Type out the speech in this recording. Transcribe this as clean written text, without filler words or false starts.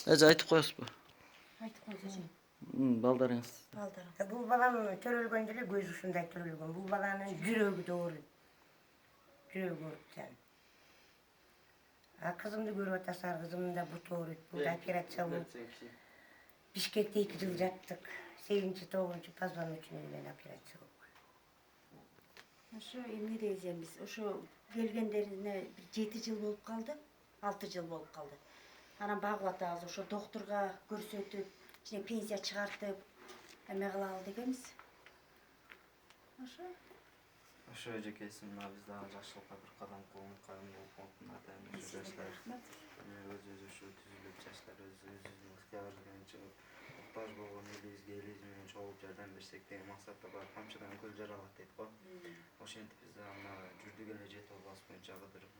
Эже айтып коесузбу? Айтып коесуз. Балдарыңыз. Балдарыңыз. Бул балам төрөлгөн эле көзү ушундай төрөлгөн. Бул баланын жүрөгү да ооруйт. Жүрөгү ооруп. Kızımda görüp atasar, kızımın da butu ооруйт. Burada operasiya болуп. Бишкекте 2 жыл жаттык. 8-9 позвон үчүн менен операция болуп. Ошо эмне дейсиз биз? Ошо келгендерине 7 жыл болуп калды, 6 жыл болуп калды. Анан багып атабыз, ошо доктурга көрсөтүп, ичине пенсия чыгартып, эме кылалы дегенбиз. Ошо эжекесин мына биз дагы жакшылыкка бир кадам кадам болуп атайын. Ошо жаштар өзүбүз ушу түзүлүп, жаштар өзүбүздүн ыктыярыбыздан чыгып, муктаж болгон элибизге элибиз менен чогулуп жардам берсек деген максатта бар. Камчыдан көл жаралат дейт го. Ошентип биз дагы мына жүрдүк эле жети область боюнча кыдырып